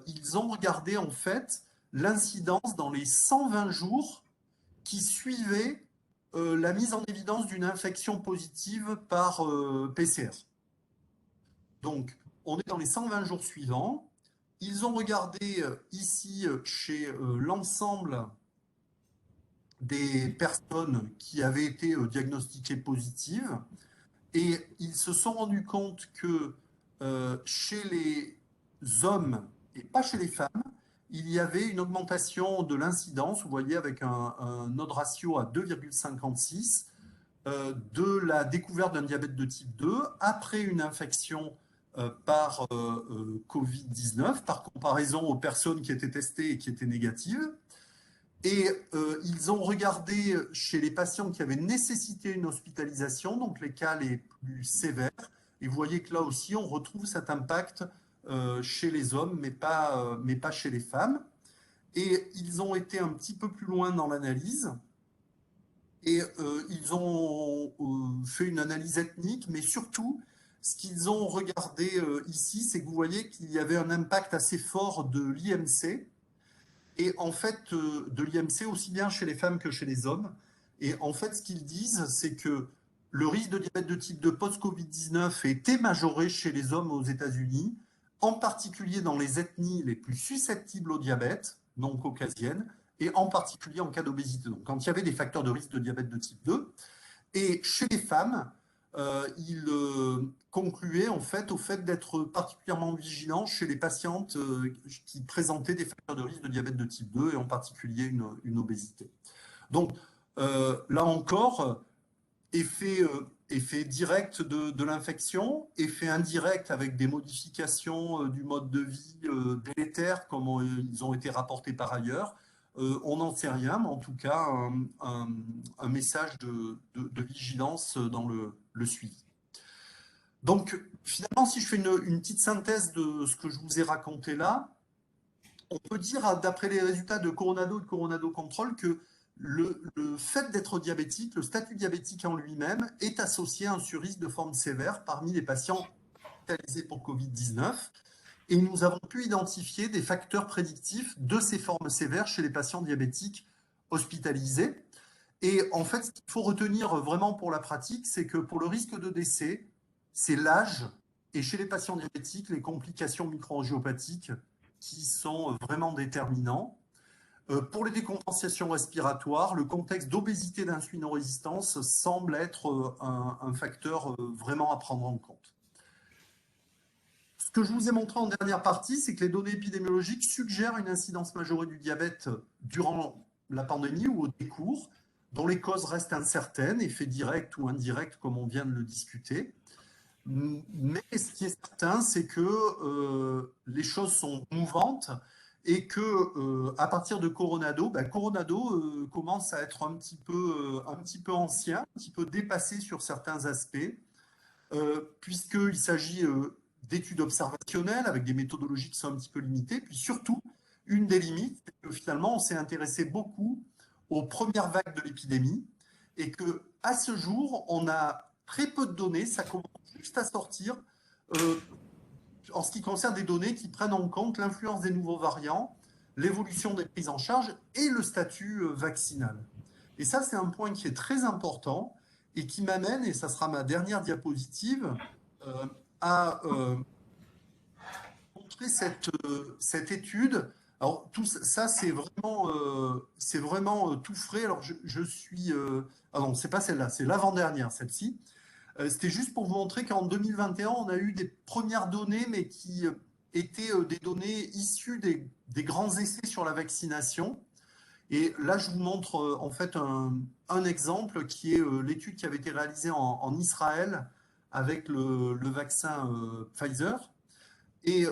ils ont regardé en fait l'incidence dans les 120 jours qui suivaient la mise en évidence d'une infection positive par PCR. Donc on est dans les 120 jours suivants. Ils ont regardé ici chez l'ensemble des personnes qui avaient été diagnostiquées positives et ils se sont rendus compte que chez les hommes et pas chez les femmes, il y avait une augmentation de l'incidence, vous voyez, avec un odds ratio à 2,56 de la découverte d'un diabète de type 2 après une infection par Covid-19, par comparaison aux personnes qui étaient testées et qui étaient négatives. Et ils ont regardé chez les patients qui avaient nécessité une hospitalisation, donc les cas les plus sévères. Et vous voyez que là aussi, on retrouve cet impact chez les hommes, mais pas chez les femmes. Et ils ont été un petit peu plus loin dans l'analyse. Et ils ont fait une analyse ethnique, mais surtout, ce qu'ils ont regardé ici, c'est que vous voyez qu'il y avait un impact assez fort de l'IMC et en fait de l'IMC aussi bien chez les femmes que chez les hommes. Et en fait, ce qu'ils disent, c'est que le risque de diabète de type 2 post-Covid-19 était majoré chez les hommes aux États-Unis, en particulier dans les ethnies les plus susceptibles au diabète, non caucasiennes, et en particulier en cas d'obésité. Donc, quand il y avait des facteurs de risque de diabète de type 2, et chez les femmes, il concluait en fait au fait d'être particulièrement vigilant chez les patientes qui présentaient des facteurs de risque de diabète de type 2 et en particulier une obésité. Donc là encore, effet direct de l'infection, effet indirect avec des modifications du mode de vie délétères comme ils ont été rapportés par ailleurs. On n'en sait rien, mais en tout cas, un message de vigilance dans le suivi. Donc, finalement, si je fais une petite synthèse de ce que je vous ai raconté là, on peut dire, d'après les résultats de Coronado et de Coronado Control, que le fait d'être diabétique, le statut diabétique en lui-même, est associé à un surrisque de forme sévère parmi les patients hospitalisés pour Covid-19. Et nous avons pu identifier des facteurs prédictifs de ces formes sévères chez les patients diabétiques hospitalisés. Et en fait, ce qu'il faut retenir vraiment pour la pratique, c'est que pour le risque de décès, c'est l'âge et chez les patients diabétiques, les complications microangiopathiques qui sont vraiment déterminants. Pour les décompensations respiratoires, le contexte d'obésité d'insulinorésistance semble être un facteur vraiment à prendre en compte. Ce que je vous ai montré en dernière partie, c'est que les données épidémiologiques suggèrent une incidence majorée du diabète durant la pandémie ou au décours, dont les causes restent incertaines, effets directs ou indirects, comme on vient de le discuter. Mais ce qui est certain, c'est que les choses sont mouvantes et que à partir de Coronado, Coronado commence à être un petit peu ancien, un petit peu dépassé sur certains aspects, puisqu'il s'agit d'études observationnelles avec des méthodologies qui sont un petit peu limitées. Puis surtout, une des limites, c'est que finalement, on s'est intéressé beaucoup aux premières vagues de l'épidémie et que à ce jour, on a très peu de données, ça commence juste à sortir en ce qui concerne des données qui prennent en compte l'influence des nouveaux variants l'évolution des prises en charge et le statut vaccinal. Et ça, c'est un point qui est très important et qui m'amène, et ça sera ma dernière diapositive, à montrer cette étude. Alors, tout ça, c'est vraiment tout frais. Alors, je suis. Ah non, c'est pas celle-là, c'est l'avant-dernière, celle-ci. C'était juste pour vous montrer qu'en 2021, on a eu des premières données, mais qui étaient des données issues des grands essais sur la vaccination. Et là, je vous montre en fait un exemple qui est l'étude qui avait été réalisée en Israël avec le vaccin Pfizer. Et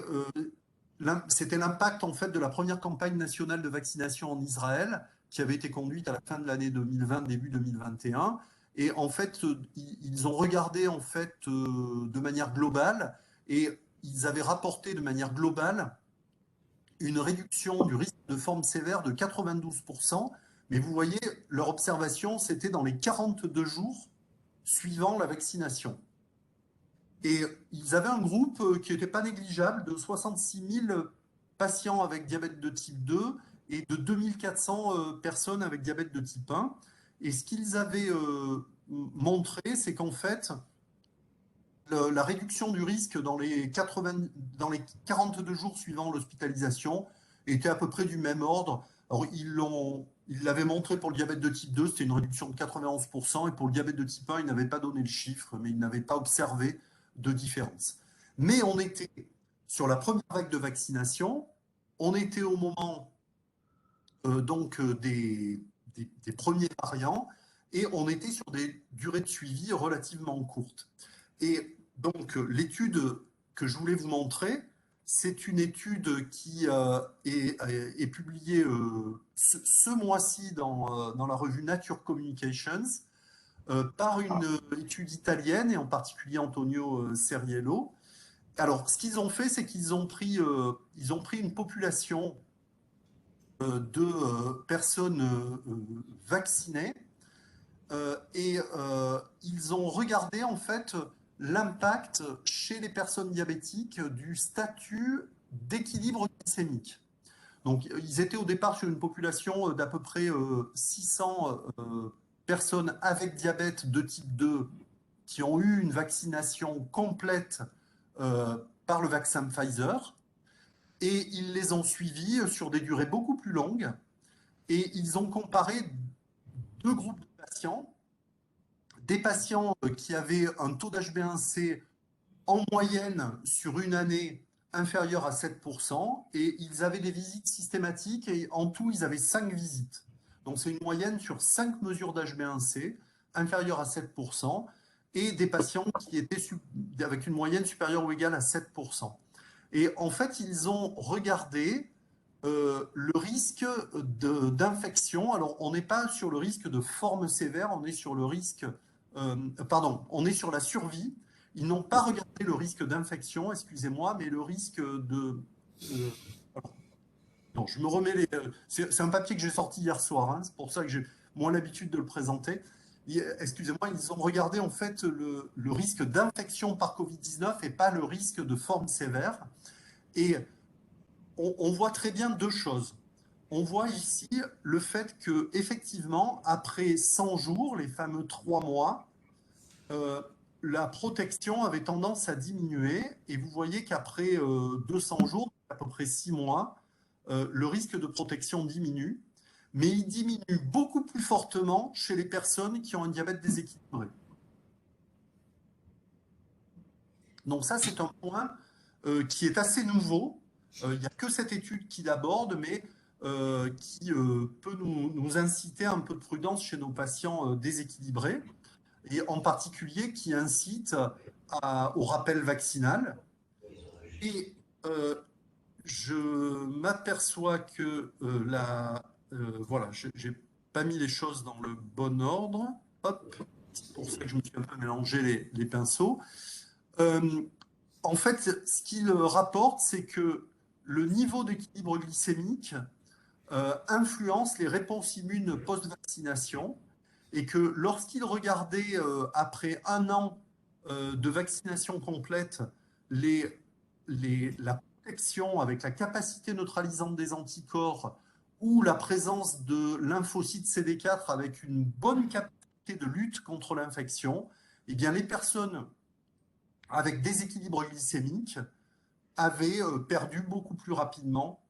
c'était l'impact en fait de la première campagne nationale de vaccination en Israël qui avait été conduite à la fin de l'année 2020, début 2021. Et en fait, ils ont regardé en fait de manière globale et ils avaient rapporté de manière globale une réduction du risque de forme sévère de 92%. Mais vous voyez, leur observation, c'était dans les 42 jours suivant la vaccination. Et ils avaient un groupe qui n'était pas négligeable de 66 000 patients avec diabète de type 2 et de 2400 personnes avec diabète de type 1. Et ce qu'ils avaient montré, c'est qu'en fait, la réduction du risque dans dans les 42 jours suivant l'hospitalisation était à peu près du même ordre. Alors, ils l'avaient montré pour le diabète de type 2, c'était une réduction de 91%, et pour le diabète de type 1, ils n'avaient pas donné le chiffre, mais ils n'avaient pas observé de différence. Mais on était sur la première vague de vaccination, on était au moment des premiers variants, et on était sur des durées de suivi relativement courtes. Et donc, l'étude que je voulais vous montrer, c'est une étude qui est publiée ce mois-ci dans la revue Nature Communications par une étude italienne, et en particulier Antonio Ceriello. Alors, ce qu'ils ont fait, c'est ils ont pris une population de personnes vaccinées et ils ont regardé en fait l'impact chez les personnes diabétiques du statut d'équilibre glycémique. Donc, ils étaient au départ sur une population d'à peu près 600 personnes avec diabète de type 2 qui ont eu une vaccination complète par le vaccin Pfizer. Et ils les ont suivis sur des durées beaucoup plus longues. Et ils ont comparé deux groupes de patients, des patients qui avaient un taux d'HbA1c en moyenne sur une année inférieur à 7%, et ils avaient des visites systématiques, et en tout, ils avaient 5 visites. Donc c'est une moyenne sur 5 mesures d'HbA1c inférieure à 7%, et des patients qui étaient avec une moyenne supérieure ou égale à 7%. Et en fait, ils ont regardé le risque d'infection. Alors, on n'est pas sur le risque de forme sévère, on est sur le risque, pardon, on est sur la survie. Ils n'ont pas regardé le risque d'infection, excusez-moi, mais le risque de. euh, non, je me remets les. C'est un papier que j'ai sorti hier soir, hein, c'est pour ça que j'ai moins l'habitude de le présenter. Excusez-moi, ils ont regardé en fait le risque d'infection par Covid-19 et pas le risque de forme sévère. Et on voit très bien deux choses. On voit ici le fait que, effectivement, après 100 jours, les fameux 3 mois, la protection avait tendance à diminuer. Et vous voyez qu'après 200 jours, à peu près 6 mois, le risque de protection diminue. Mais il diminue beaucoup plus fortement chez les personnes qui ont un diabète déséquilibré. Donc ça, c'est un point qui est assez nouveau. Il n'y a que cette étude qui l'aborde, mais qui peut nous inciter à un peu de prudence chez nos patients déséquilibrés, et en particulier qui incite au rappel vaccinal. Et je m'aperçois que voilà, j'ai pas mis les choses dans le bon ordre. Hop, c'est pour ça que je me suis un peu mélangé les pinceaux. Euh, En fait, ce qu'il rapporte, c'est que le niveau d'équilibre glycémique influence les réponses immunes post-vaccination, et que lorsqu'il regardait après un an de vaccination complète la protection avec la capacité neutralisante des anticorps ou la présence de lymphocytes CD4 avec une bonne capacité de lutte contre l'infection, eh bien, les personnes avec déséquilibre glycémique avaient perdu beaucoup plus rapidement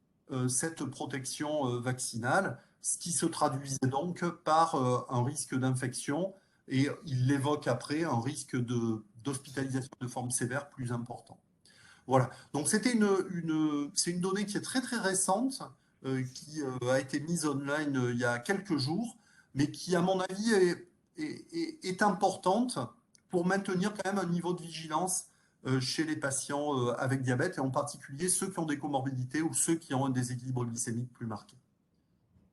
cette protection vaccinale, ce qui se traduisait donc par un risque d'infection et il l'évoque après, un risque d'hospitalisation de forme sévère plus important. Voilà, donc c'est une donnée qui est très très récente, qui a été mise online il y a quelques jours, mais qui à mon avis est importante pour maintenir quand même un niveau de vigilance chez les patients avec diabète, et en particulier ceux qui ont des comorbidités ou ceux qui ont un déséquilibre glycémique plus marqué.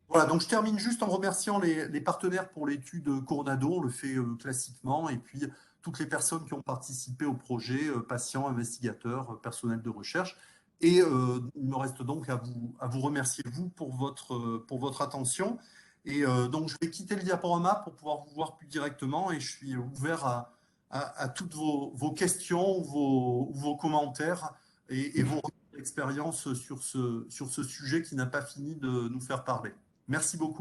Voilà, donc je termine juste en remerciant les partenaires pour l'étude Coronado, on le fait classiquement, et puis toutes les personnes qui ont participé au projet, patients, investigateurs, personnel de recherche. Et il me reste donc à vous remercier, vous, pour votre attention. Et donc, je vais quitter le diaporama pour pouvoir vous voir plus directement, et je suis ouvert à toutes vos questions ou vos commentaires et vos expériences sur ce sujet qui n'a pas fini de nous faire parler. Merci beaucoup.